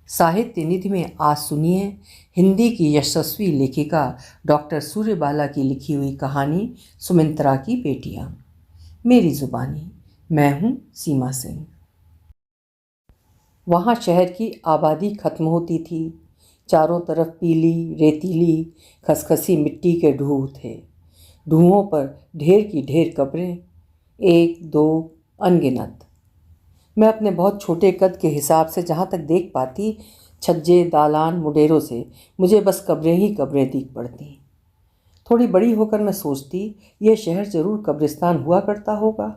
साहित्य निधि में आज सुनिए हिंदी की यशस्वी लेखिका डॉक्टर सूर्यबाला की लिखी हुई कहानी सुमित्रा की बेटियां। मेरी जुबानी। मैं हूं सीमा सिंह। वहाँ शहर की आबादी खत्म होती थी। चारों तरफ पीली रेतीली खसखसी मिट्टी के ढूह थे। ढूहों पर ढेर की ढेर कब्रें, एक दो अनगिनत। मैं अपने बहुत छोटे कद के हिसाब से जहाँ तक देख पाती, छज्जे दालान मुडेरों से मुझे बस कब्रें ही कब्रें दिख पड़ती। थोड़ी बड़ी होकर मैं सोचती, यह शहर जरूर कब्रिस्तान हुआ करता होगा।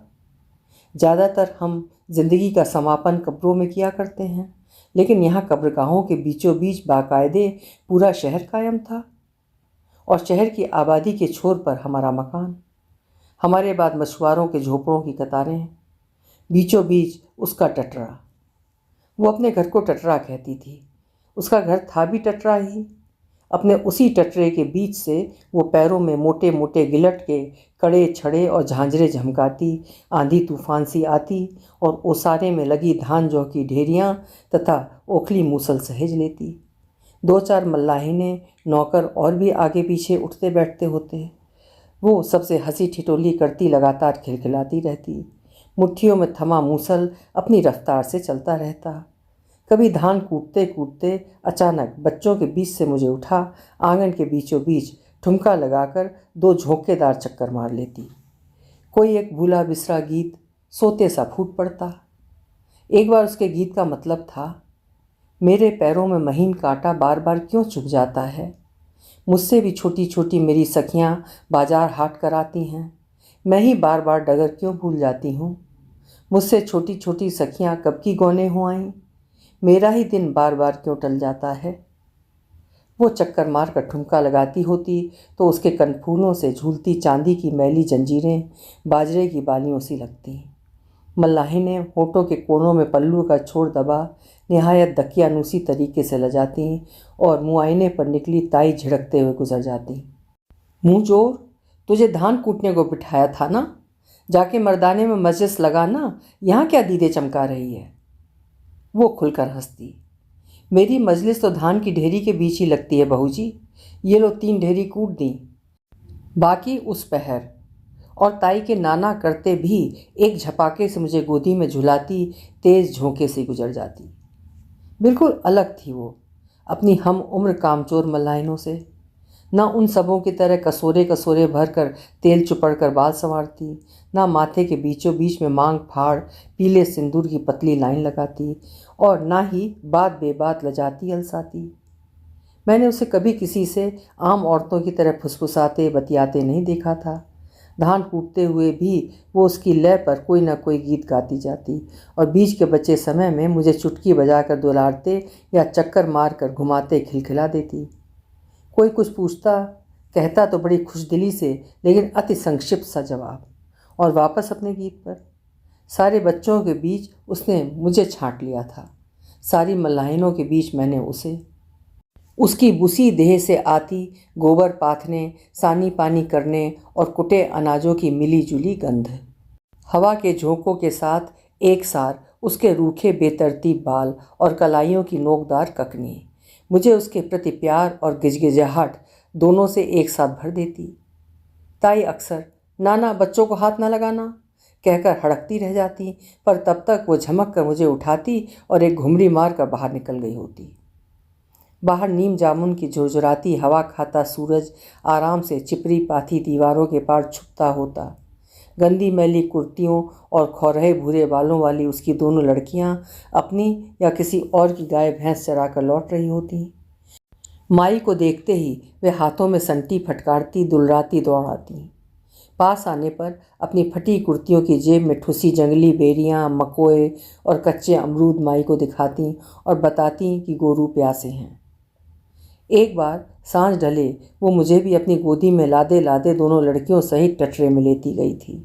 ज़्यादातर हम जिंदगी का समापन कब्रों में किया करते हैं, लेकिन यहाँ कब्रगाहों के बीचों बीच बाकायदे पूरा शहर कायम था। और शहर की आबादी के छोर पर हमारा मकान, हमारे बाद मछुआरों के झोपड़ों की कतारें, बीचों बीच उसका टटरा। वो अपने घर को टटरा कहती थी। उसका घर था भी टटरा ही। अपने उसी टटरे के बीच से वो पैरों में मोटे मोटे गिलट के कड़े छड़े और झांझरें झमकाती, आंधी तूफान सी आती और ओसारे में लगी धान जौ की ढेरियाँ तथा ओखली मूसल सहेज लेती। दो चार मल्लाहिनें नौकर और भी आगे पीछे उठते बैठते होते। वो सबसे हंसी ठिठोली करती लगातार खिलखिलाती रहती। मुट्ठियों में थमा मूसल अपनी रफ्तार से चलता रहता। कभी धान कूटते कूटते अचानक बच्चों के बीच से मुझे उठा आंगन के बीचों बीच ठुमका लगाकर दो झोंकेदार चक्कर मार लेती। कोई एक भूला बिसरा गीत सोते सा फूट पड़ता। एक बार उसके गीत का मतलब था, मेरे पैरों में महीन कांटा बार बार क्यों चुभ जाता है। मुझसे भी छोटी छोटी मेरी सखियां बाजार हाट कर आती हैं, मैं ही बार बार डगर क्यों भूल जाती हूँ। मुझसे छोटी छोटी सखियां कब की गौने हो आईं, मेरा ही दिन बार बार क्यों टल जाता है। वो चक्कर मार कर ठुमका लगाती होती तो उसके कनफूलों से झूलती चांदी की मैली जंजीरें बाजरे की बालियों सी लगती। मल्लाहिनें होठों के कोनों में पल्लू का छोर दबा निहायत दकियानूसी तरीके से लजाती और मुआयने पर निकली ताई झिड़कते हुए गुजर जाती। मुँह जोर, तुझे धान कूटने को बिठाया था ना, जाके मर्दाने में मजलिस लगाना, यहाँ क्या दीदे चमका रही है। वो खुलकर हंसती। मेरी मजलिस तो धान की ढेरी के बीच ही लगती है बहू जी, ये लो 3 ढेरी कूट दी, बाकी उस पहर। और ताई के नाना करते भी एक झपाके से मुझे गोदी में झुलाती तेज झोंके से गुजर जाती। बिल्कुल अलग थी वो अपनी हम उम्र कामचोर मल्लाइनों से। ना उन सबों की तरह कसोरे कसोरे भर कर तेल चुपड़ कर बाल संवारती, ना माथे के बीचों बीच में मांग फाड़ पीले सिंदूर की पतली लाइन लगाती, और ना ही बात बेबात लजाती अलसाती। मैंने उसे कभी किसी से आम औरतों की तरह फुसफुसाते बतियाते नहीं देखा था। धान कूटते हुए भी वो उसकी लय पर कोई ना कोई गीत गाती जाती और बीच के बचे समय में मुझे चुटकी बजाकर दुलारते या चक्कर मार कर घुमाते खिलखिला देती। कोई कुछ पूछता, कहता तो बड़ी खुशदिली से, लेकिन अति संक्षिप्त सा जवाब, और वापस अपने गीत पर। सारे बच्चों के बीच उसने मुझे छांट लिया था, सारी मल्लाहिनों के बीच मैंने उसे। उसकी बुसी देह से आती गोबर पाथने, सानी पानी करने और कुटे अनाजों की मिली जुली गंध, हवा के झोंकों के साथ एक सार उसके रूखे बेतरतीब बाल और कलाइयों की नोकदार ककनी मुझे उसके प्रति प्यार और गिजगिजाहट दोनों से एक साथ भर देती। ताई अक्सर नाना बच्चों को हाथ ना लगाना कहकर हड़कती रह जाती, पर तब तक वो झमक कर मुझे उठाती और एक घुमरी मार कर बाहर निकल गई होती। बाहर नीम जामुन की झुरझुराती हवा खाता सूरज आराम से चिपरी पाथी दीवारों के पार छुपता होता। गंदी मैली कुर्तियों और खौरहे भूरे बालों वाली उसकी दोनों लड़कियां अपनी या किसी और की गाय भैंस चरा कर लौट रही होती। माई को देखते ही वे हाथों में संटी फटकारती दुलराती दौड़ाती। पास आने पर अपनी फटी कुर्तियों की जेब में ठुसी जंगली बेरियां, मकोए और कच्चे अमरूद माई को दिखाती और बताती कि गोरू प्यासे हैं। एक बार सांझ ढले वो मुझे भी अपनी गोदी में लादे लादे दोनों लड़कियों सहित टटरे में लेती गई थी।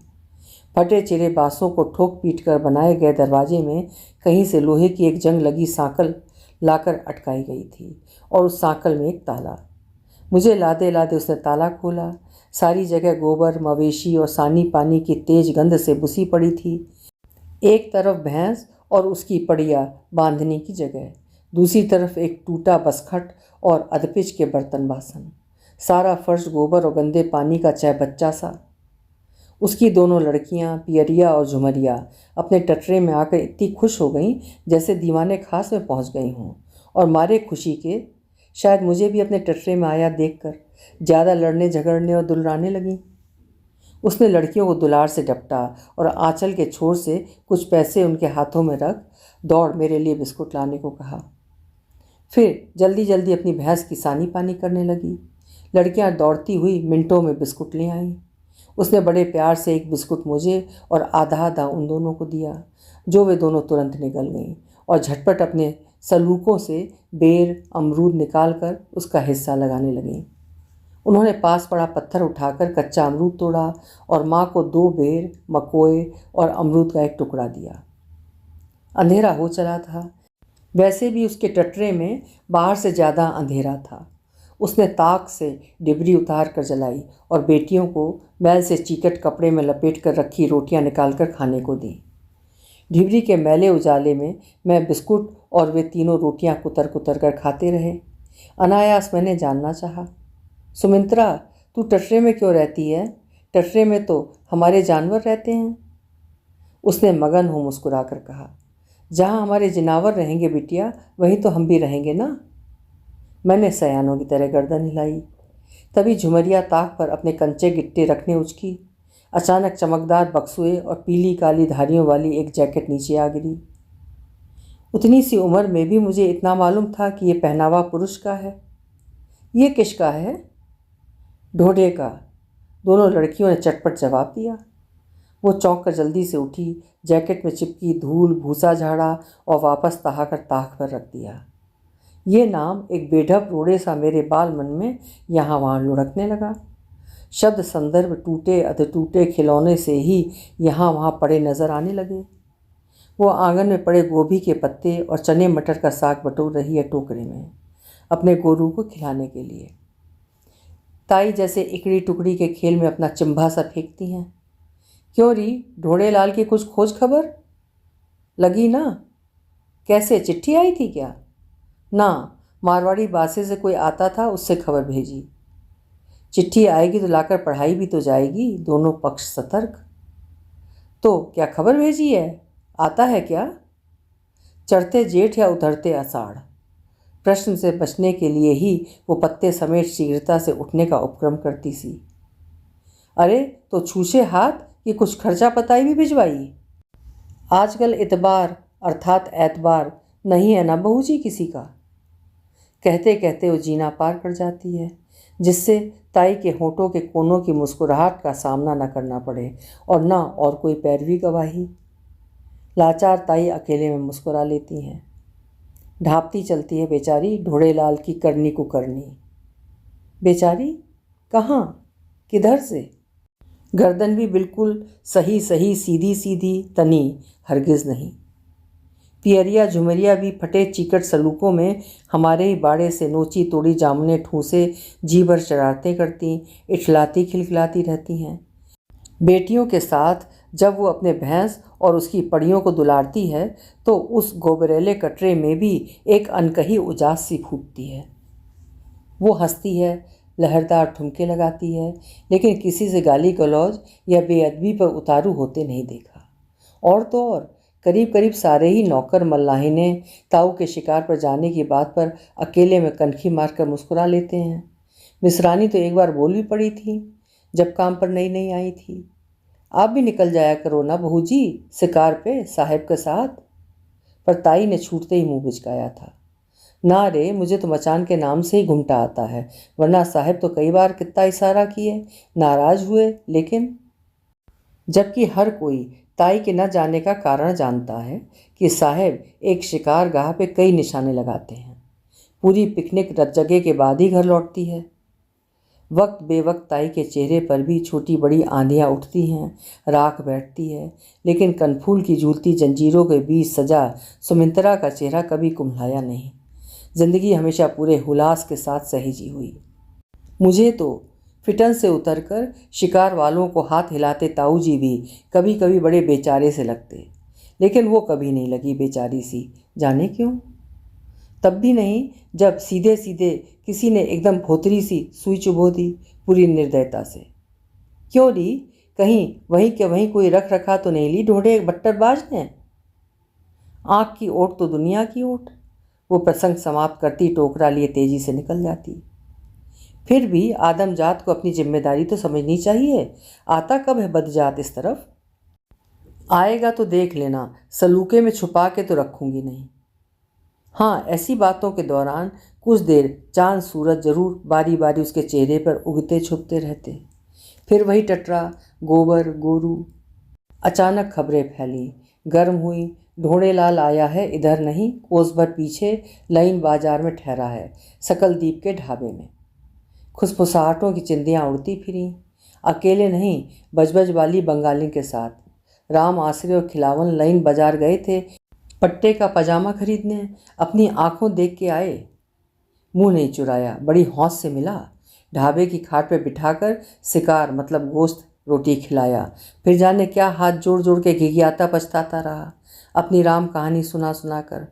फटे चिरे बांसों को ठोक पीट कर बनाए गए दरवाजे में कहीं से लोहे की एक जंग लगी सांकल लाकर अटकाई गई थी और उस सांकल में एक ताला। मुझे लादे लादे उसने ताला खोला। सारी जगह गोबर, मवेशी और सानी पानी की तेज गंध से बुसी पड़ी थी। एक तरफ भैंस और उसकी पड़िया बांधने की जगह, दूसरी तरफ एक टूटा बसखट और अधपिच के बर्तन बासन, सारा फर्श गोबर और गंदे पानी का चाहे बच्चा सा। उसकी दोनों लड़कियां पियरिया और झुमरिया अपने टटरे में आकर इतनी खुश हो गईं जैसे दीवाने खास में पहुंच गई हों, और मारे खुशी के शायद मुझे भी अपने टटरे में आया देखकर ज़्यादा लड़ने झगड़ने और दुलराने लगीं। उसने लड़कियों को दुलार से डपटा और आंचल के छोर से कुछ पैसे उनके हाथों में रख दौड़ मेरे लिए बिस्कुट लाने को कहा। फिर जल्दी जल्दी अपनी भैंस की सानी पानी करने लगी। लड़कियां दौड़ती हुई मिनटों में बिस्कुट ले आईं। उसने बड़े प्यार से एक बिस्कुट मुझे और आधा आधा उन दोनों को दिया, जो वे दोनों तुरंत निकल गईं और झटपट अपने सलूकों से बेर अमरूद निकालकर उसका हिस्सा लगाने लगीं। उन्होंने पास पड़ा पत्थर उठाकर कच्चा अमरूद तोड़ा और माँ को 2 बेर, मकोए और अमरूद का एक टुकड़ा दिया। अंधेरा हो चला था, वैसे भी उसके टटरे में बाहर से ज़्यादा अंधेरा था। उसने ताक से डिबरी उतार कर जलाई और बेटियों को मैल से चीकट कपड़े में लपेट कर रखी रोटियां निकालकर खाने को दी। डिबरी के मैले उजाले में मैं बिस्कुट और वे तीनों रोटियां कुतर कुतर कर खाते रहे। अनायास मैंने जानना चाहा, सुमित्रा, तू टटरे में क्यों रहती है? टटरे में तो हमारे जानवर रहते हैं। उसने मगन हो मुस्कुराकर कहा, जहाँ हमारे जिनावर रहेंगे बिटिया, वहीं तो हम भी रहेंगे ना। मैंने सयानों की तरह गर्दन हिलाई। तभी झुमरिया ताक पर अपने कंचे गिट्टे रखने उचकी। अचानक चमकदार बक्सुए और पीली काली धारियों वाली एक जैकेट नीचे आ गिरी। उतनी सी उम्र में भी मुझे इतना मालूम था कि ये पहनावा पुरुष का है। ये किसका है? ढोढे का, दोनों लड़कियों ने चटपट जवाब दिया। वो चौंक कर जल्दी से उठी, जैकेट में चिपकी धूल भूसा झाड़ा और वापस तहाकर ताक पर रख दिया। ये नाम एक बेढप रोड़े सा मेरे बाल मन में यहाँ वहाँ लुढ़कने लगा। शब्द संदर्भ टूटे अधटूटे खिलौने से ही यहाँ वहाँ पड़े नजर आने लगे। वो आंगन में पड़े गोभी के पत्ते और चने मटर का साग बटोर रही है टोकरे में, अपने गोरू को खिलाने के लिए। ताई जैसे इकड़ी टुकड़ी के खेल में अपना चिंभा सा फेंकती हैं। क्यों री, ढोड़े लाल की कुछ खोज खबर लगी ना? कैसे, चिट्ठी आई थी क्या? ना, मारवाड़ी बासे से कोई आता था, उससे खबर भेजी। चिट्ठी आएगी तो लाकर पढ़ाई भी तो जाएगी, दोनों पक्ष सतर्क। तो क्या खबर भेजी है? आता है क्या? चढ़ते जेठ या उतरते आषाढ़? प्रश्न से बचने के लिए ही वो पत्ते समेत शीघ्रता से उठने का उपक्रम करती सी। अरे तो छूछे हाथ कि कुछ खर्चा पताई भी भिजवाई? आजकल इतबार अर्थात एतबार नहीं है ना बहू जी किसी का। कहते कहते वो जीना पार कर जाती है, जिससे ताई के होठों के कोनों की मुस्कुराहट का सामना न करना पड़े और न और कोई पैरवी गवाही। लाचार ताई अकेले में मुस्कुरा लेती हैं। ढापती चलती है बेचारी ढोड़े लाल की करनी कुकरनी। बेचारी कहाँ, किधर से? गर्दन भी बिल्कुल सही सही सीधी सीधी तनी हरगिज़ नहीं। पियरिया झुमरिया भी फटे चीकट सलूकों में हमारे ही बाड़े से नोची तोड़ी जामुने ठूसे जी भर शरारतें करती, इठलाती खिलखिलाती रहती हैं। बेटियों के साथ जब वो अपने भैंस और उसकी पड़ियों को दुलारती है तो उस गोबरेले कटरे में भी एक अनकही उजास सी फूटती है। वो हंसती है, लहरदार ठुमके लगाती है, लेकिन किसी से गाली गलौज या बेअदबी पर उतारू होते नहीं देखा। और तो और करीब करीब सारे ही नौकर मल्लाहिने ताऊ के शिकार पर जाने की बात पर अकेले में कनखी मारकर मुस्कुरा लेते हैं। मिसरानी तो एक बार बोल भी पड़ी थी जब काम पर नई नई आई थी, आप भी निकल जाया करो ना बहू जी शिकार पे साहेब के साथ। पर ताई ने छूटते ही मुंह बिचकाया था। ना रे, मुझे तो मचान के नाम से ही घुमटा आता है, वरना साहेब तो कई बार कितना इशारा किए, नाराज हुए, लेकिन जबकि हर कोई ताई के न जाने का कारण जानता है कि साहेब एक शिकार गाह पे कई निशाने लगाते हैं। पूरी पिकनिक रत जगह के बाद ही घर लौटती है। वक्त बेवक्त ताई के चेहरे पर भी छोटी बड़ी आंधियाँ उठती हैं, राख बैठती है, लेकिन कनफूल की झूलती जंजीरों के बीच सजा सुमित्रा का चेहरा कभी कुम्हलाया नहीं। जिंदगी हमेशा पूरे हुलास के साथ सहेजी हुई। मुझे तो फिटन से उतरकर शिकार वालों को हाथ हिलाते ताऊ जी भी कभी कभी बड़े बेचारे से लगते, लेकिन वो कभी नहीं लगी बेचारी सी, जाने क्यों। तब भी नहीं जब सीधे सीधे किसी ने एकदम भोतरी सी सुई चुभो दी पूरी निर्दयता से। क्यों ली? कहीं वहीं के वहीं कोई रख रखा तो नहीं ली ढोंढे बट्टरबाज ने? आँख की ओट तो दुनिया की ओट। वो प्रसंग समाप्त करती टोकरा लिए तेजी से निकल जाती। फिर भी आदमजात को अपनी जिम्मेदारी तो समझनी चाहिए। आता कब है बदजात इस तरफ? आएगा तो देख लेना, सलूके में छुपा के तो रखूंगी नहीं। हाँ, ऐसी बातों के दौरान कुछ देर चांद सूरज जरूर बारी बारी उसके चेहरे पर उगते छुपते रहते। फिर वही टटरा, गोबर, गोरू। अचानक खबरें फैली, गर्म हुई। ढोड़ेलाल आया है, इधर नहीं, कोस भर पीछे लाइन बाजार में ठहरा है, सकलदीप के ढाबे में। खुसफुसाहटों की चिंदियाँ उड़ती फिरीं। अकेले नहीं, बजबज वाली बंगाली के साथ। राम आसरे और खिलावन लाइन बाजार गए थे पट्टे का पजामा खरीदने। अपनी आंखों देख के आए। मुंह नहीं चुराया, बड़ी हौस से मिला। ढाबे की खाट पे बिठाकर शिकार मतलब गोश्त रोटी खिलाया। फिर जाने क्या हाथ जोड़ जोड़ के घिघियाता पछताता रहा अपनी राम कहानी सुना सुना कर।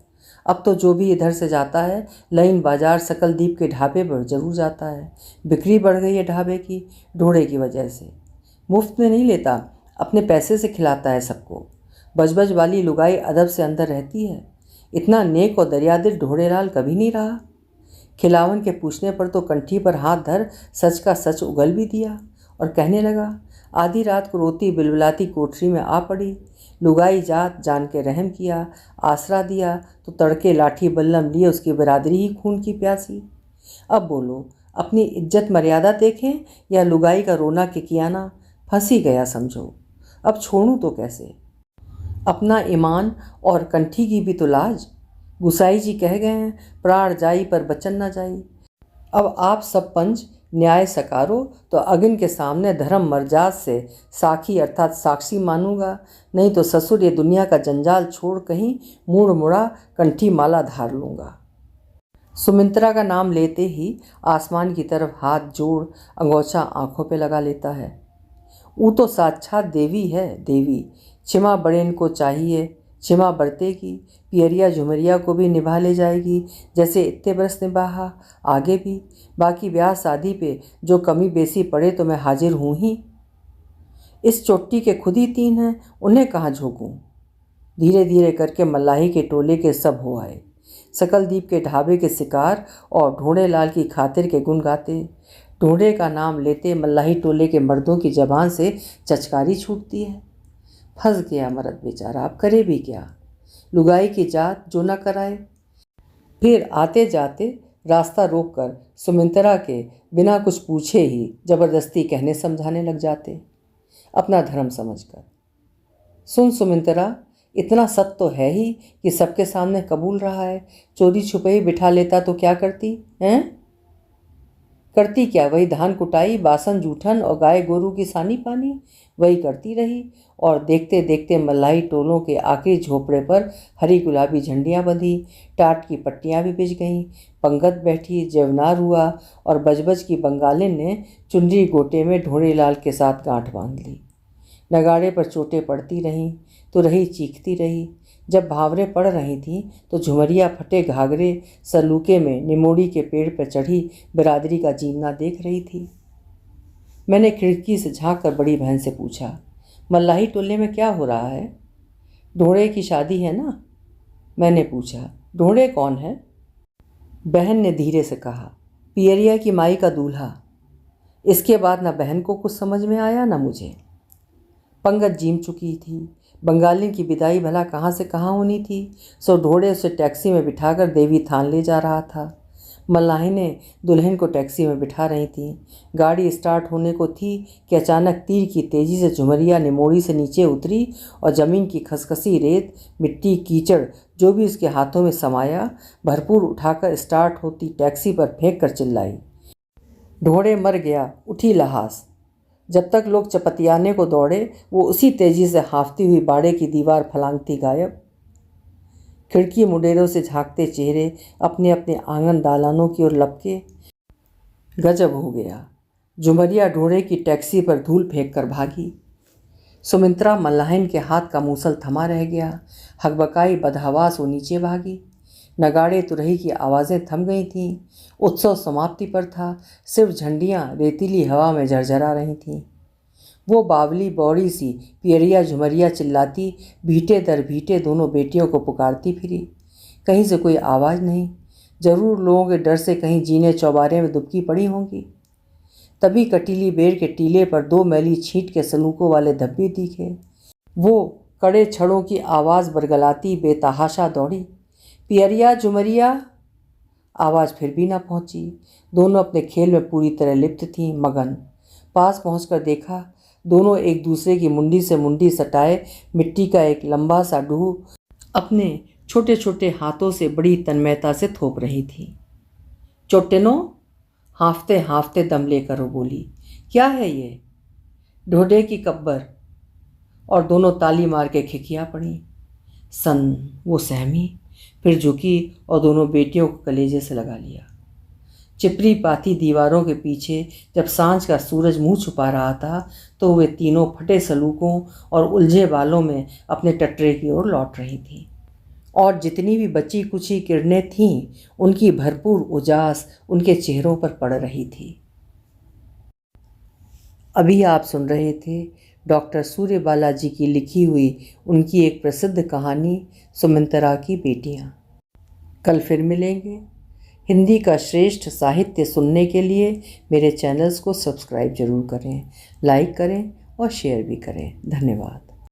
अब तो जो भी इधर से जाता है लाइन बाजार सकलदीप के ढाबे पर जरूर जाता है। बिक्री बढ़ गई है ढाबे की ढोड़े की वजह से। मुफ्त में नहीं लेता, अपने पैसे से खिलाता है सबको। बजबज वाली लुगाई अदब से अंदर रहती है। इतना नेक और दरियादिल ढोड़ेलाल कभी नहीं रहा। खिलावन के पूछने पर तो कंठी पर हाथ धर सच का सच उगल भी दिया और कहने लगा, आधी रात को रोती बिलबिलाती कोठरी में आ पड़ी। लुगाई जात जान के रहम किया, आसरा दिया तो तड़के लाठी बल्लम लिए उसकी बिरादरी ही खून की प्यासी। अब बोलो, अपनी इज्जत मर्यादा देखें या लुगाई का रोना किकियाना? फंस ही गया समझो। अब छोड़ूं तो कैसे? अपना ईमान और कंठी की भी तो लाज। गुसाई जी कह गए हैं, प्राण जाई पर बचन न जाई। अब आप सब पंच न्याय सकारो तो अगिन के सामने धर्म मर्जाद से साखी अर्थात साक्षी मानूंगा, नहीं तो ससुर ये दुनिया का जंजाल छोड़ कहीं मुड़ मुड़ा कंठी माला धार लूँगा। सुमित्रा का नाम लेते ही आसमान की तरफ हाथ जोड़ अंगोछा आंखों पे लगा लेता है। वो तो साक्षात देवी है, देवी। छिमा बड़ेन को चाहिए, छिमा बरतेगी, पियरिया झुमरिया को भी निभा ले जाएगी जैसे इतने बरस निभाहा, आगे भी। बाकी ब्याह शादी पे जो कमी बेसी पड़े तो मैं हाजिर हूँ ही। इस चोटी के खुद ही 3 हैं, उन्हें कहाँ झोंकूँ? धीरे धीरे करके मल्लाही के टोले के सब हो आए। सकलदीप के ढाबे के शिकार और ढोड़ेलाल की खातिर के गुण गाते। ढोड़े का नाम लेते मल्लाही टोले के मर्दों की जबान से चचकारी छूटती है। फंस गया मर्द बेचारा, अब करे भी क्या? लुगाई की जात जो न कराए। फिर आते जाते रास्ता रोककर सुमित्रा के बिना कुछ पूछे ही जबरदस्ती कहने समझाने लग जाते, अपना धर्म समझकर। सुन सुमित्रा, इतना सच तो है ही कि सबके सामने कबूल रहा है। चोरी छुपे ही बिठा लेता तो क्या करती हैं? करती क्या? वही धान कुटाई, बासन जूठन और गाय गोरू की सानी पानी, वही करती रही। और देखते देखते मल्लाई टोलों के आखिरी झोपड़े पर हरी गुलाबी झंडियाँ बंधी, टाट की पट्टियाँ भी बिछ गईं, पंगत बैठी, जेवनार हुआ और बजबज की बंगालिन ने चुनरी गोटे में ढोड़ेलाल के साथ गांठ बांध ली। नगाड़े पर चोटें पड़ती रहीं तो रही चीखती रही। जब भावरें पड़ रही थीं तो झुमरिया फटे घाघरे सलूके में निमोड़ी के पेड़ पर चढ़ी बिरादरी का जीवना देख रही थी। मैंने खिड़की से झांक कर बड़ी बहन से पूछा, मल्लाही टोले में क्या हो रहा है? ढोड़े की शादी है ना? मैंने पूछा, ढोड़े कौन है? बहन ने धीरे से कहा, पियरिया की माई का दूल्हा। इसके बाद न बहन को कुछ समझ में आया न मुझे। पंगत जीम चुकी थी। बंगाली की विदाई भला कहाँ से कहाँ होनी थी। सो ढोड़े उसे टैक्सी में बिठाकर देवी थान ले जा रहा था। मल्लाही ने दुल्हन को टैक्सी में बिठा रही थी। गाड़ी स्टार्ट होने को थी कि अचानक तीर की तेज़ी से झुमरिया निमोड़ी से नीचे उतरी और ज़मीन की खसखसी रेत, मिट्टी, कीचड़ जो भी उसके हाथों में समाया भरपूर उठाकर स्टार्ट होती टैक्सी पर फेंक कर चिल्लाई, ढोड़े मर गया, उठी लहास। जब तक लोग चपतियाने को दौड़े वो उसी तेजी से हाफती हुई बाड़े की दीवार फलांगती गायब। खिड़की मुडेरों से झांकते चेहरे अपने अपने आंगन दालानों की ओर लपके। गजब हो गया। झुमरिया ढोड़े की टैक्सी पर धूल फेंक कर भागी। सुमित्रा मल्लाहिन के हाथ का मूसल थमा रह गया। हकबकाई बदहवास वो नीचे भागी। नगाड़े तुरही की आवाज़ें थम गई थीं। उत्सव समाप्ति पर था। सिर्फ झंडियाँ रेतीली हवा में झरझरा रही थीं। वो बावली बौड़ी सी पियरिया झुमरिया चिल्लाती भीटे दर भीटे दोनों बेटियों को पुकारती फिरी। कहीं से कोई आवाज़ नहीं। जरूर लोगों के डर से कहीं जीने चौबारे में दुबकी पड़ी होंगी। तभी कटीली बेर के टीले पर 2 मैली छींट के सलूकों वाले धब्बे दिखे। वो कड़े छड़ों की आवाज़ बरगलाती बेतहाशा दौड़ी। पियरिया झुमरिया। आवाज़ फिर भी ना पहुंची। दोनों अपने खेल में पूरी तरह लिप्त थीं, मगन। पास पहुंचकर देखा, दोनों एक दूसरे की मुंडी से मुंडी सटाए मिट्टी का एक लंबा सा डूह अपने छोटे छोटे हाथों से बड़ी तन्मयता से थोप रही थी। चोटेनो, हांफते हांफते दम लेकर वो बोली, क्या है ये? ढोढे की कब्बर। और दोनों ताली मार के खिखिया पड़ी। वो सहमी, फिर झुकी और दोनों बेटियों को कलेजे से लगा लिया। चिपरी पाथी दीवारों के पीछे जब सांझ का सूरज मुंह छुपा रहा था तो वे तीनों फटे सलूकों और उलझे बालों में अपने टटरे की ओर लौट रही थीं। और जितनी भी बची कुची किरणें थीं, उनकी भरपूर उजास उनके चेहरों पर पड़ रही थी। अभी आप सुन रहे थे डॉक्टर सूर्य बालाजी की लिखी हुई उनकी एक प्रसिद्ध कहानी सुमित्रा की बेटियां। कल फिर मिलेंगे। हिंदी का श्रेष्ठ साहित्य सुनने के लिए मेरे चैनल्स को सब्सक्राइब जरूर करें, लाइक करें और शेयर भी करें। धन्यवाद।